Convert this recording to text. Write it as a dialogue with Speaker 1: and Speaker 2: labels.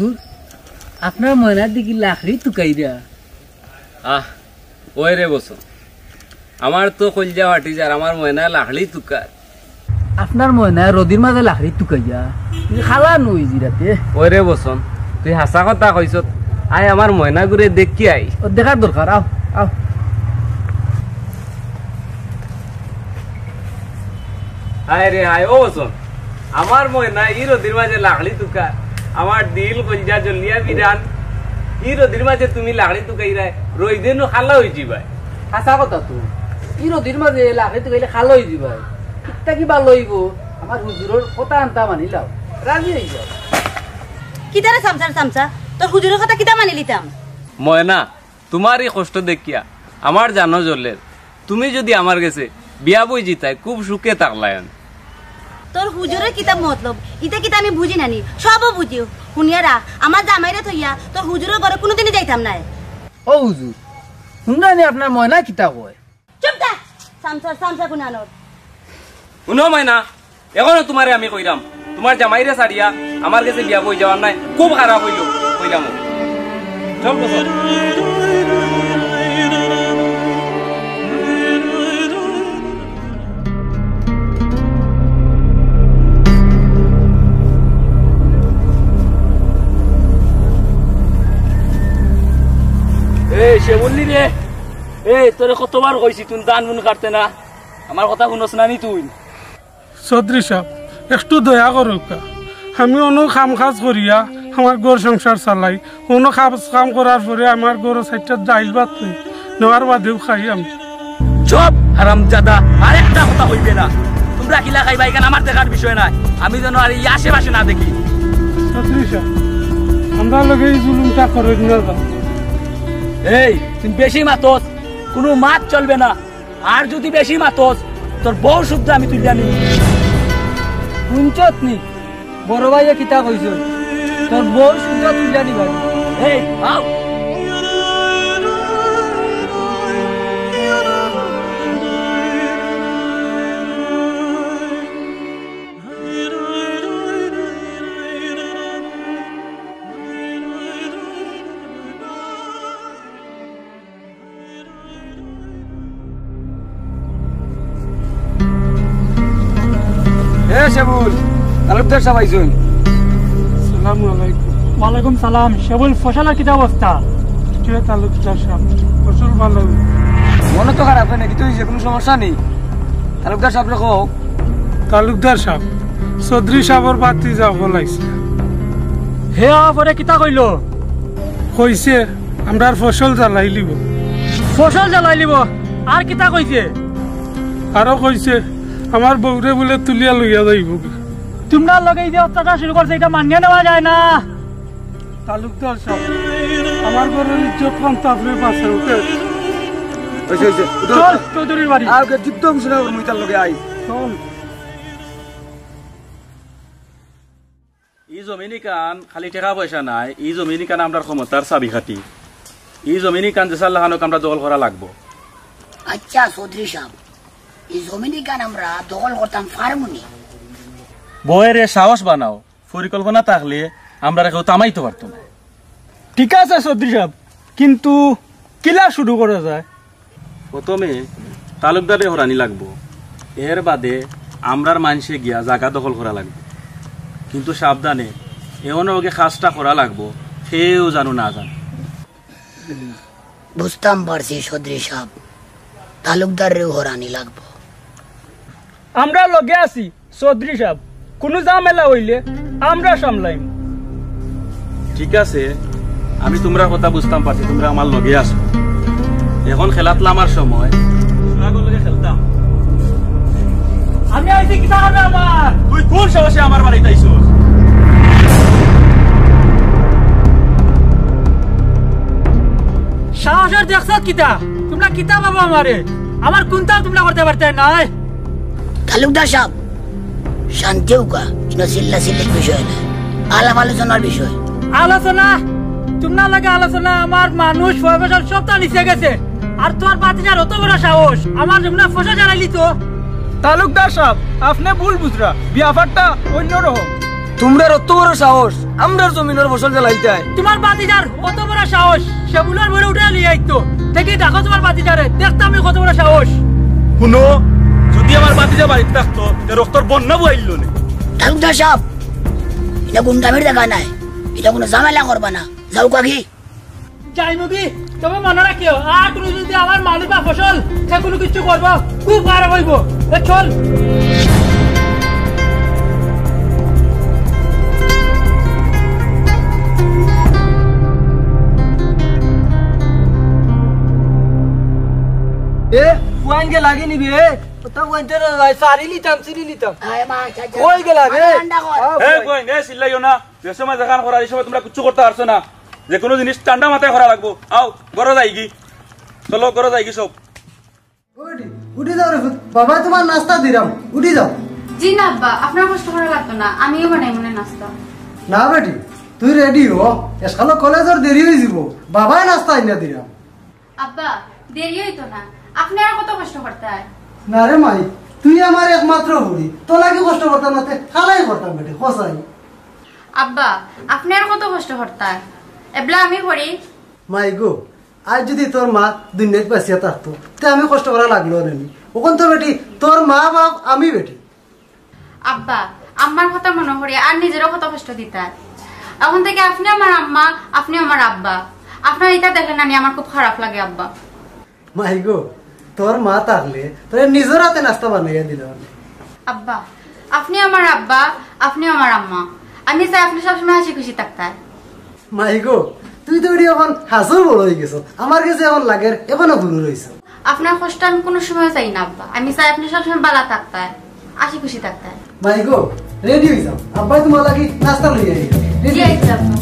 Speaker 1: হুজুর আপনার ময়নার দিকে লাখড়ি তুকাইরা
Speaker 2: ওই রে বসো আমার তো কলজা ফাটি যার আমার ময়না লাখড়ি তুকার
Speaker 1: আপনার ময়না রদির মাঝে লাখড়ি তুকাইয়া খালা নই জিরাতে
Speaker 2: ওই রে বসন তুই হাসা কথা কইছ আয় আমার ময়না ঘুরে দেখি আই
Speaker 1: ও দেখার দরকার আও আও
Speaker 2: আয় রে আয় ও বসন আমার ময়না ই রদির মাঝে লাখড়ি তুকার আমার দিল কলজা জ্বলিয়া বিরান ই রদির মাঝে তুমি লাখড়ি তুকাই রায় রই দিন খালা হয়ে যাবাই
Speaker 1: হাসা কথা তো ই রদির মাঝে লাখড়ি তুকাইলে খালা হয়ে যাবাই কিতা কিবা লইব আমার হুজুরের কথা আনতা মানিলাও রাজি হয়ে যাও
Speaker 3: কিতারে সামসার সামসা তোর হুজুরের কথা কিতা মানি লিতাম
Speaker 2: ময়না তোমার এই কষ্ট দেখিয়া আমার জানো জ্বলের তুমি যদি আমার গেছে বিয়া বই জিতাই খুব সুখে থাকলাই
Speaker 3: তোর হুজুরের কিতাব মতলব ইটা কিতা আমি বুঝি নানি সবও বুঝিও শুনিয়ারা আমার জামাইরে থইয়া তোর হুজুরের ঘরে কোনোদিনই যাইতাম না
Speaker 1: ও হুজুর শুনলানি আপনার ময়না কিতা কয়
Speaker 3: চুপ থাক সামসার সামসা কুনানোর
Speaker 2: শুনো ময়না এখনো তোমারে আমি কইরাম তোমার জামাইরে ছাড়িয়া আমার কাছে বিয়া বই যাওয়ার নাই খুব খারাপ হইল কইলাম চল বসো
Speaker 4: সে বললি রে তোরে কতবার কইছি তুই দান মুন কাটতে না আমার কথা শুনস না নি তুই
Speaker 5: চৌধুরী সাহেব একটু দয়া করুকা আমি অন্য কাম কাজ করিয়া আমার ঘর সংসার চালাই অন্য কাম করার পরে আমার ঘর সাইডটা ডাইল ভাত নেওয়ার বাদেও খাই আমি
Speaker 4: চুপ হারামজাদা আরেকটা কথা কইবে না তোমরা কিলা খাইবা এখানে আমার দেখার বিষয় নাই আমি যেন আর এই আশেপাশে না দেখি
Speaker 5: চৌধুরী সাহেব আমরা লগে এই জুলুমটা করে না
Speaker 4: তুই বেশি মাতস কোনো মাত চলবে না আর যদি বেশি মাতস তোর বউ শুদ্ধ আমি তুই জানি
Speaker 1: শুনছত নি বড় ভাইয়া কিতা কইছ তোর বউ শুদ্ধ তুই জানি ভাই
Speaker 4: আও
Speaker 2: সেবুল তালুকদার সাহেব আইছুন
Speaker 5: আসসালামু আলাইকুম
Speaker 6: ওয়ালাইকুম সালাম সেবুল ফসলের কি অবস্থা
Speaker 5: তালুকদার সাহেব ফসল ভালো
Speaker 2: মনে তো খারাপ নাকি তুই যে কোনো সমস্যা নেই তালুকদার সাহেব রেখো
Speaker 5: তালুকদার সাহেব চৌধুরী সাহেবের বাতি যাব লাগছে
Speaker 6: হে পরে কিতা কইল
Speaker 5: কইছে আমরা ফসল জ্বালাই লিব
Speaker 6: ফসল জ্বালাই লিব আর কিতা কইছে
Speaker 5: আরো কইছে আমার বউরে বলে তুলিয়া লইয়া যাইব
Speaker 6: তোমরা লগে যে অত্যাচার শুরু করছে এটা মানিয়ে নেওয়া যায় না
Speaker 5: তালুকদার সাহেব আমার ঘরের ইজ্জত পান্তা আপনি পাশে উঠে
Speaker 6: চল চৌধুরীর বাড়ি
Speaker 2: একদম শুনে মুই তার লগে আই
Speaker 5: চল
Speaker 4: ই জমিনি কান খালি টাকা পয়সা নাই ই জমিনি কান আমরা ক্ষমতার চাবি খাটি ই জমিনি কান যেসার লাগানোকে আমরা দখল করা লাগবো
Speaker 7: আচ্ছা চৌধুরী সাহেব এই জমিনি কান আমরা দখল করতাম ফার্মনি
Speaker 4: বইয়ের সাহস বানাও পরিকল্পনা থাকলে আমরা কেউ তামাইতে পারতো না
Speaker 6: ঠিক আছে চৌধুরী সাহেব কিন্তু কিলা শুরু করা যায়
Speaker 4: প্রথমে তালুকদারে হরানি লাগবো এর বাদে আমরার মানুষে গিয়া জায়গা দখল করা লাগবে কিন্তু সাবধানে এমনও ওকে কাজটা করা লাগবো সেও জানো না জানো
Speaker 7: বুঝতাম পারছি চৌধুরী সাহেব তালুকদারেও হরানি লাগবো
Speaker 6: আমরা লগে আছি চৌধুরী সাহেব কোনো ঝামেলা হইলে আমরা সামলাইম
Speaker 4: ঠিক আছে আমি তোমরা কথা বুঝতাম পারছি তোমরা আমার লগে আসো এখন খেলাতলা আমার সময় লগে খেলতাম
Speaker 6: আমি আইছি কিতা হবে আমার
Speaker 4: তুই কোন সাহসে আমার বাড়িতে আইছস
Speaker 6: সাহসের দেখছ কিতা তোমরা কিতা বাবা আমারে আমার কোনটাও তোমরা করতে পারতে নাই
Speaker 7: তালুকদার সাহেব শান্তি উকা ইনো চিল্লা চিল্লির বিষয় না আলাপ আলোচনার বিষয়
Speaker 6: আলোচনা তোমরা লাগে আলোচনা আমার মানুষ ফসল সবটা নিচে গেছে আর তোর বাতিজার অত বড় সাহস আমার জমিনা ফসল জ্বালাইলি তো তালুকদার সাহেব আপনি ভুল বুঝরা বিয়াফারটা অন্যরকম
Speaker 8: তোমরা অত বড় সাহস আমরার জমিনের ফসল জ্বালাইতে
Speaker 6: তোমার বাতিজার কত বড় সাহস সেগুলোর ভরে উঠে নিয়ে আইতো দেখি দেখো তোমার বাতিজারে দেখতে আমি কত বড় সাহস
Speaker 4: শুনো যদি আমার বাতিজা বাড়িতে থাকতো রক্তর বন্যা বইল না।
Speaker 7: তালুকদার সাহেব এটা গুন্ডামির দেখা নাই, এটা কোনো ঝামেলা করবা না, যাও কাকি।
Speaker 6: যাই মুগি তবে মনে রাখিও আর কোনো যদি আমার মালিক বা ফসল সেগুলো কিছু করবো খুব খারাপ হইব। চল
Speaker 8: এ ওয়াইন কে লাগি নিবি এ তা ওয়াইন তে সারি লিতাম সিরি লিতাম
Speaker 7: আয় মা
Speaker 8: কই গেলা রে
Speaker 4: এই কই নে সিল্লাইও না, যে সময় দেখান করার এই সময় তোমরা কিছু করতে পারছো না, যে কোনো জিনিস ঠান্ডা মাথায় করা লাগবো। আও ঘরে যাইগি, চলো ঘরে যাইগি সব।
Speaker 9: উঠে যাও রে বাবা, তোমার নাস্তা দিলাম, উঠে যাও।
Speaker 10: জি না আব্বা, আপনার কষ্ট করা লাগতো না, আমিও বানাই মনে নাস্তা।
Speaker 9: না বেটি তুই রেডি হ, এসকালো কলেজের দেরি হয়ে যাব, বাবাই নাস্তা আইনা দিলাম।
Speaker 10: আব্বা দেরি হইতো না, আপনি আর কত কষ্ট করতে হয়?
Speaker 9: না রে মাই, তুই আমার একমাত্র বুড়ি, তো লাগে কষ্ট করতাম না, খালাই করতাম বেটি, খসাই।
Speaker 10: আব্বা আপনি আর কত কষ্ট করতে হয়, এবলা আমি করি।
Speaker 9: মাই গো, আজ যদি তোর মা দুনিয়াত বাঁচিয়া থাকতো তে আমি কষ্ট করা লাগলো না। ওখান তো বেটি তোর মা বাপ আমি বেটি।
Speaker 10: আব্বা আমার কথা মনে করি আর নিজেরও কত কষ্ট দিতে হয়। এখন থেকে আপনি আমার আম্মা, আপনি আমার আব্বা, আপনার এটা দেখেন না আমার খুব খারাপ লাগে আব্বা।
Speaker 9: মাই গো, তোর মা থাকলে তোর নিজের হাতে নাস্তা বানাইয়া দিল।
Speaker 10: আব্বা আপনি আমার আব্বা, আপনি আমার আম্মা, আমি চাই আপনি সবসময় হাসি খুশি থাকতে হয়।
Speaker 9: মাই গো, তুই তো এখন হাসু বড় হয়ে গেছ, আমার কাছে এখন লাগে এখনো ভুল রয়েছ।
Speaker 10: আপনার কষ্ট আমি কোনো সময় চাই না আব্বা, আমি চাই আপনি সবসময় বালা থাকতে হয়, হাসি খুশি থাকতে হয়।
Speaker 9: মাই গো, রেডি হয়ে যাও, আব্বাই তোমার লাগি নাস্তা লইয়া
Speaker 10: জি আচ্ছা আব্বা।